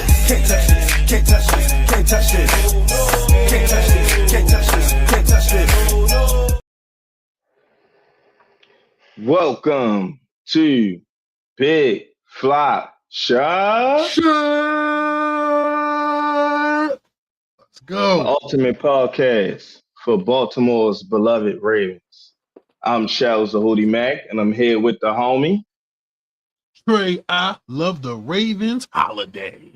Can't touch this, can't touch this, can't touch this. Can't touch this, can't touch this, can't touch this. Welcome to Big Flop Shot, Sure. Let's the go. ultimate podcast for Baltimore's beloved Ravens. I'm Shells the Hoodie Mac, and I'm here with the homie. Trey, I love the Ravens holiday.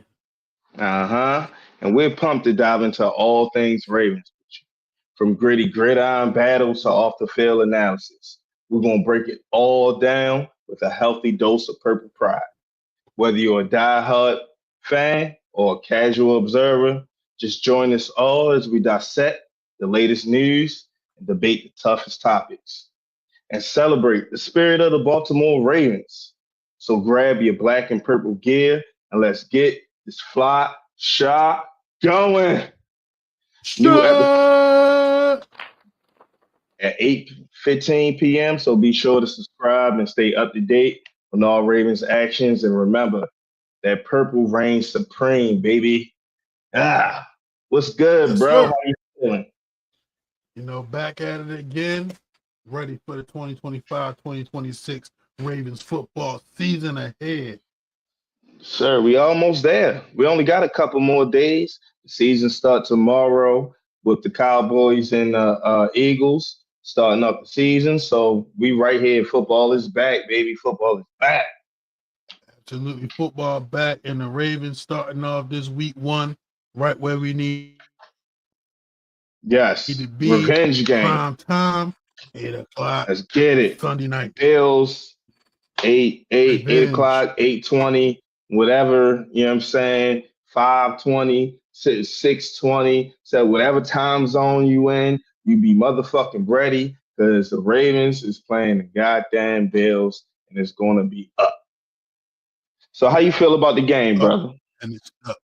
And we're pumped to dive into all things Ravens, from gritty gridiron battles to off the field analysis. We're going to break it all down with a healthy dose of purple pride. Whether you're a diehard fan or a casual observer, just join us all as we dissect the latest news and debate the toughest topics and celebrate the spirit of the Baltimore Ravens. So grab your black and purple gear and let's get this fly shot going. New episode Sure. at 8:15 p.m. So be sure to subscribe and stay up to date on all Ravens actions. And remember, that purple reigns supreme, baby. What's good, Yes, bro? sir. How you feeling? Back at it again. Ready for the 2025-2026 Ravens football season ahead. Sir, we almost there. We only got a couple more days. The season starts tomorrow with the Cowboys and Eagles starting up the season. So we right here. Football is back, baby. Football is back. Absolutely. Football back, and the Ravens starting off this week one right where we need Yes. to be. Revenge game. Prime time, 8 o'clock, Let's get it. Sunday night. Bills, 8 Revenge. o'clock, 8:20, whatever, you know what I'm saying? 5:20, 6:20, so whatever time zone you in, you be motherfucking ready because the Ravens is playing the goddamn Bills and it's gonna be up. So how you feel about the game, brother? And it's up.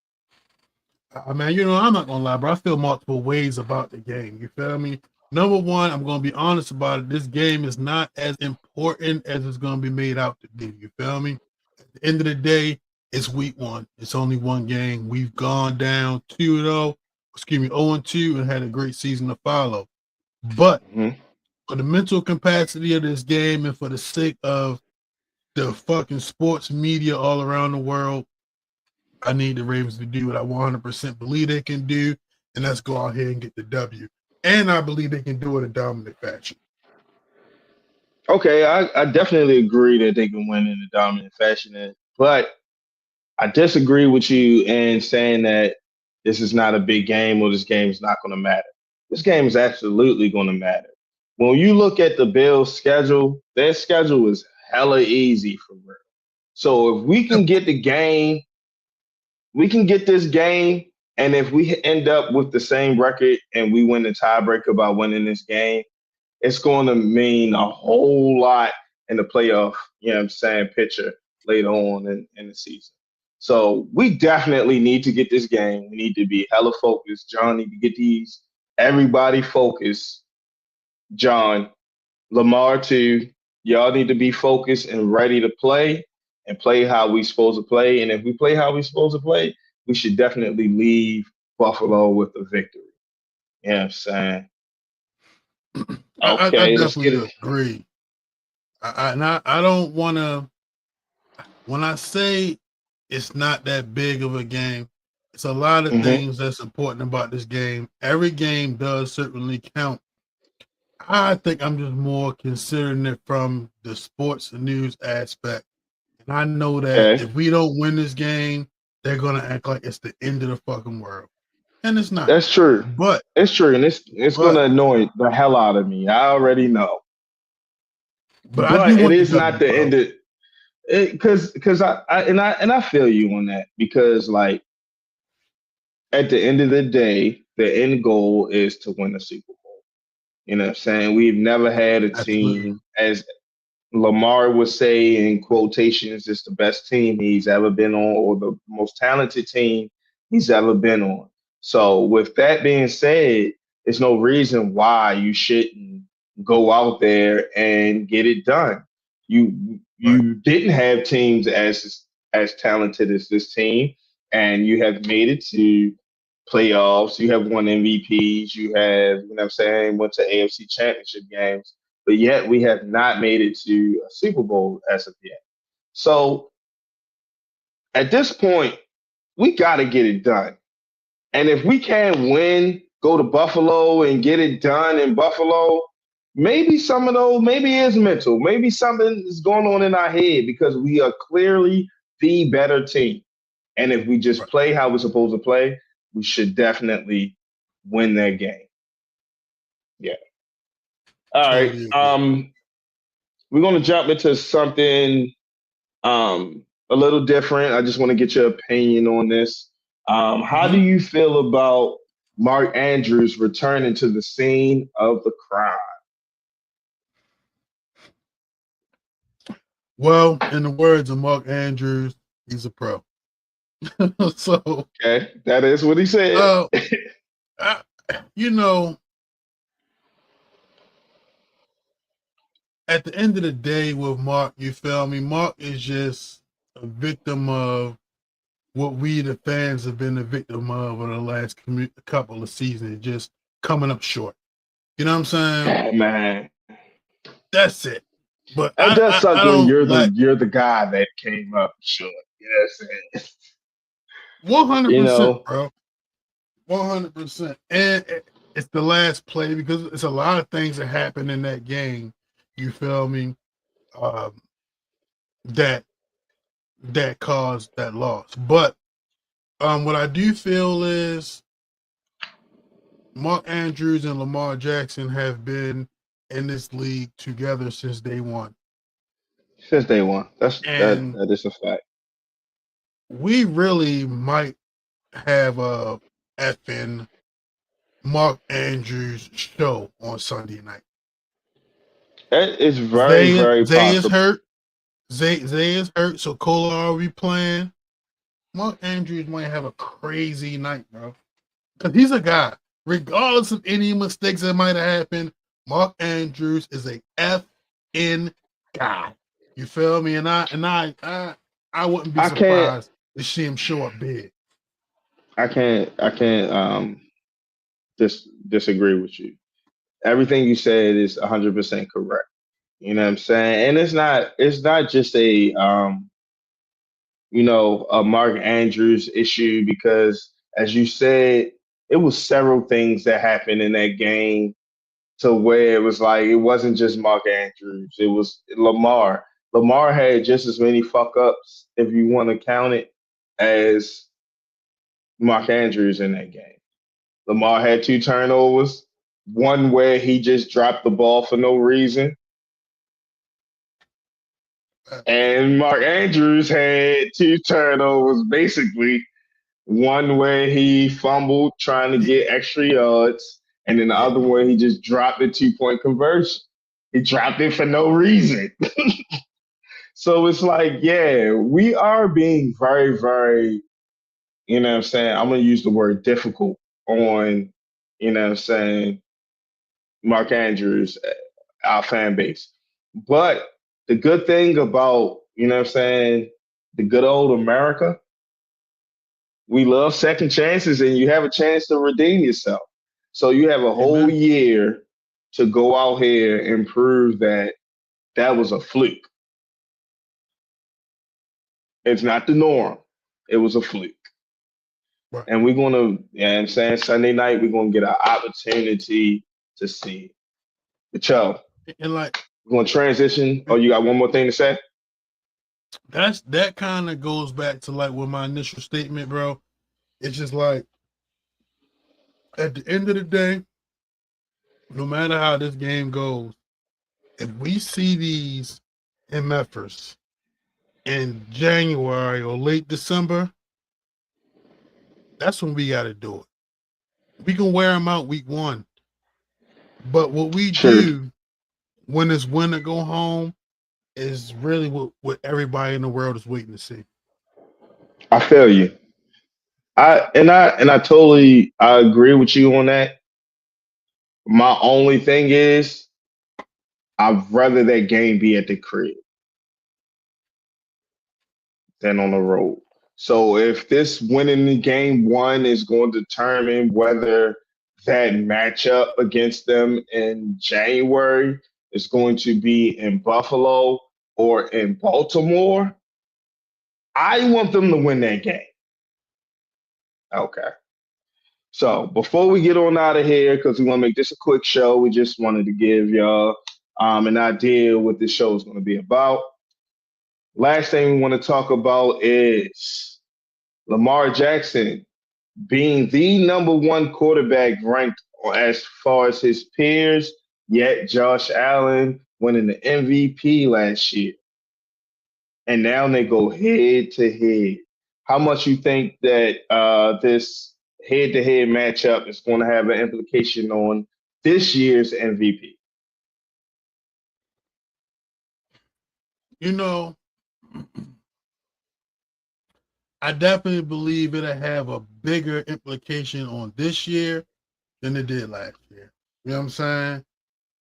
I mean, I'm not gonna lie, bro. I feel multiple ways about the game. You feel me? Number one, I'm gonna be honest about it. This game is not as important as it's gonna be made out to be. You feel me? At the end of the day, it's week one. It's only one game. We've gone down 2-0, 0-2, and had a great season to follow. But for the mental capacity of this game and for the sake of the fucking sports media all around the world, I need the Ravens to do what I 100% believe they can do, and let's go out here and get the W. And I believe they can do it in dominant fashion. Okay, I definitely agree that they can win in a dominant fashion, but I disagree with you in saying that this is not a big game or this game is not going to matter. This game is absolutely going to matter. When you look at the Bills' schedule, their schedule is hella easy for real. So if we can get the game, we can get this game, and if we end up with the same record and we win the tiebreaker by winning this game, it's going to mean a whole lot in the playoff, you know what I'm saying, picture later on in the season. So we definitely need to get this game. We need to be hella focused. John need to get everybody focused. John, Lamar too. Y'all need to be focused and ready to play and play how we supposed to play. And if we play how we supposed to play, we should definitely leave Buffalo with a victory. You know what I'm saying? Okay, I let's get definitely it. agree. I don't want to, when I say it's not that big of a game, it's a lot of things that's important about this game. Every game does certainly count. I think I'm just more considering it from the sports and news aspect. And I know that if we don't win this game, they're going to act like it's the end of the fucking world. And it's not. That's true. But it's true. And it's going to annoy the hell out of me. I already know. But it is not the end of it, because I feel you on that, because like at the end of the day, the end goal is to win the Super Bowl. You know what I'm saying? We've never had a team, as Lamar would say in quotations, it's the best team he's ever been on, or the most talented team he's ever been on. So with that being said, there's no reason why you shouldn't go out there and get it done. You didn't have teams as talented as this team. and you have made it to playoffs. You have won MVPs. You have, you know what I'm saying, went to AFC championship games, but yet we have not made it to a Super Bowl as of yet. So at this point, we got to get it done. And if we can't win, go to Buffalo and get it done in Buffalo, maybe some of those, maybe it's mental. Maybe something is going on in our head because we are clearly the better team. And if we just Right. play how we're supposed to play, we should definitely win that game. Yeah. All right. Totally agree. We're gonna jump into something a little different. I just want to get your opinion on this. How do Hmm. you feel about Mark Andrews returning to the scene of the crime? Well, in the words of Mark Andrews, he's a pro. So, Okay, that is what he said. uh, I, you know, at the end of the day, with Mark, you feel me? Mark is just a victim of what we, the fans, have been a victim of over the last couple of seasons, just coming up short. You know what I'm saying? Oh, man, That's it. But that does I suck when don't you're like the guy that came up short. You know what I'm saying? 100%, You bro. 100%. And it's the last play because it's a lot of things that happen in that game. You feel me? Um, that that caused that loss. But what I do feel is Mark Andrews and Lamar Jackson have been in this league together since day one. since day one. And That is a fact. we really might have a effing Mark Andrews show on Sunday night. It is very, very Zay is possible. hurt. Zay is hurt, so Kolar will be playing. Mark Andrews might have a crazy night, bro. Because he's a guy, regardless of any mistakes that might have happened, Mark Andrews is a F-in guy. You feel me? And I wouldn't be I can't surprised to see him show up big. I can't disagree with you. Everything you said is 100% correct. You know what I'm saying? And it's not just a a Mark Andrews issue because as you said, it was several things that happened in that game to where it was like it wasn't just Mark Andrews, it was Lamar. Lamar had just as many fuck ups, if you want to count it, as Mark Andrews in that game. Lamar had two turnovers, one where he just dropped the ball for no reason. And Mark Andrews had two turnovers, basically. One where he fumbled trying to He, get extra yards, and then the yeah, other one he just dropped the 2 point conversion. He dropped it for no reason. So it's like, yeah, we are being very, very, you know what I'm saying? I'm going to use the word difficult on, you know what I'm saying, Mark Andrews, our fan base. But the good thing about, you know what I'm saying, the good old America, we love second chances and you have a chance to redeem yourself. So you have a whole amen. year to go out here and prove that that was a fluke. It's not the norm. It was a fluke. Right. And we're going to, you know what I'm saying, Sunday night, we're going to get an opportunity to see it. But yo, And like we're going to transition. Oh, you got one more thing to say? that kind of goes back to like with my initial statement, bro. It's just like at the end of the day, no matter how this game goes, if we see these MFers in January or late December, that's when we got to do it. We can wear them out week one, but what we True. do when it's when to go home is really what everybody in the world is waiting to see. I feel you. I totally I agree with you on that. My only thing is I'd rather that game be at the crib than on the road. So if this winning the game one is going to determine whether that matchup against them in January is going to be in Buffalo or in Baltimore, I want them to win that game. Okay. So before we get on out of here, because we want to make this a quick show, we just wanted to give y'all an idea what this show is going to be about. Last thing we want to talk about is Lamar Jackson being the number one quarterback ranked as far as his peers, yet Josh Allen winning the MVP last year. And now they go head to head. How much you think that this head to head matchup is going to have an implication on this year's MVP? You know, I definitely believe it'll have a bigger implication on this year than it did last year. You know what I'm saying?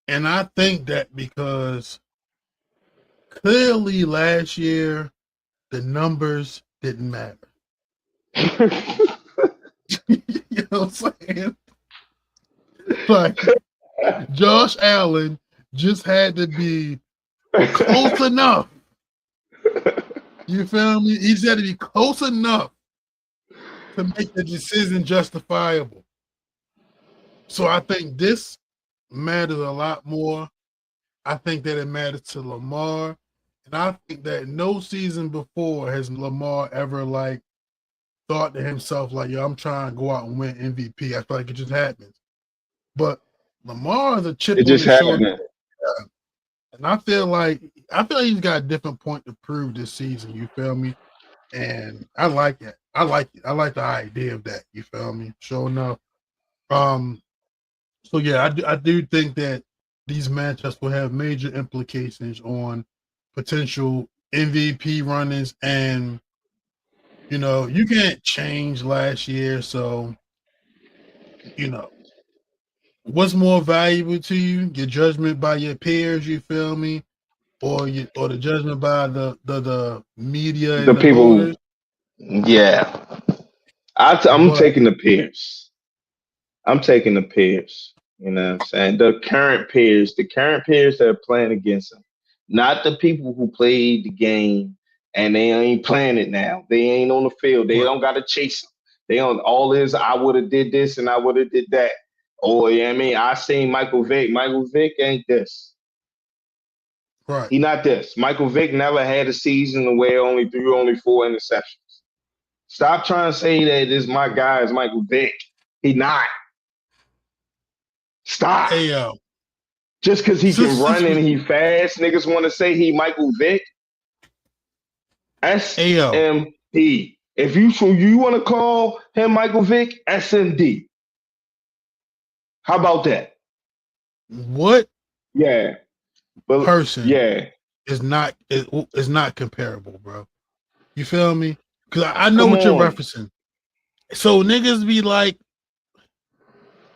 And I think that because clearly last year the numbers didn't matter. You know what I'm saying? Like Josh Allen just had to be close enough. You feel me? He just had to be close enough to make the decision justifiable. So I think this matters a lot more. I think that it matters to Lamar. And I think that no season before has Lamar ever like thought to himself, like, yo, I'm trying to go out and win MVP. I feel like it just happens. But Lamar is a chip It on just his shoulder. happened. And I feel like he's got a different point to prove this season. You feel me? And I like it. I like it. I like the idea of that. You feel me? Sure enough. So yeah, I do think that these matchups will have major implications on potential MVP runnings, and you know, you can't change last year, so you know, what's more valuable to you? Your judgment by your peers, you feel me? Or the judgment by the media The and the people, voters. yeah. I'm But taking the Pierce. I'm taking the Pierce. You know what I'm saying? The current Pierce that are playing against them, not the people who played the game and they ain't playing it now. They ain't on the field. They right, don't got to chase them. They on all this. I would have did this and I would have did that. Oh, yeah, I mean, I seen Michael Vick. Michael Vick ain't this. right. He not this. Michael Vick never had a season where only threw only 4 interceptions. Stop trying to say that this my guy is Michael Vick. He not. Stop. Hey Just because he can since run and we he fast, niggas want to say he Michael Vick. hey SMD. If you want to call him Michael Vick, SMD. How about that? what Yeah. But person yeah. is not comparable, bro? You feel me? Because I know Come what you're on. referencing. So niggas be like,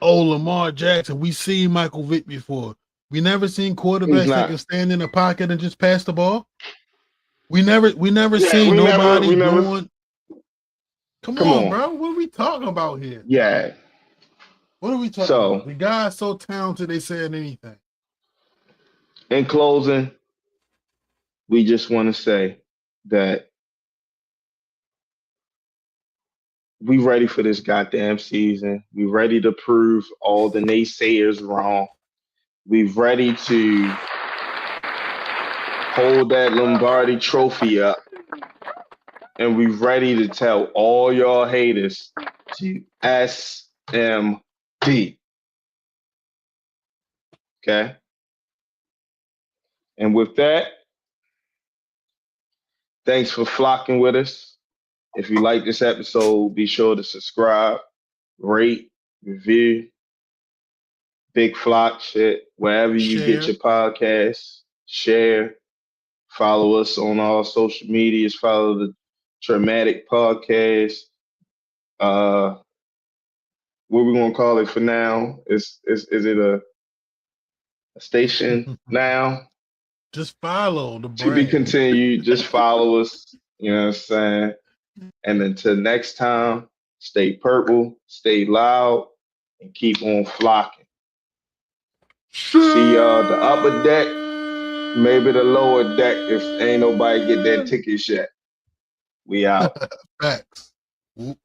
oh, Lamar Jackson, we seen Michael Vick before. We never seen He's quarterbacks that can not. stand in the pocket and just pass the ball. We never Yeah, seen nobody we never doing. Come come on, on. bro. What are we talking about here? Yeah. What are we talking about? So The guy's so talented, they saying anything. in closing, we just want to say that we ready for this goddamn season. We ready to prove all the naysayers wrong. We ready to hold that Lombardi trophy up. And we ready to tell all y'all haters to SMD. Okay? And with that, thanks for flocking with us. If you like this episode, be sure to subscribe, rate, review, big flock shit, wherever you get Share. your podcasts, share, follow us on all social medias, follow the Traumatic Podcast. What we gonna call it for now? Is it a station now? Just follow the To be brand. continued. Just follow us. You know what I'm saying? And until next time, stay purple, stay loud, and keep on flocking. See y'all the upper deck, maybe the lower deck if ain't nobody get that ticket yet. We out. Facts. Whoop.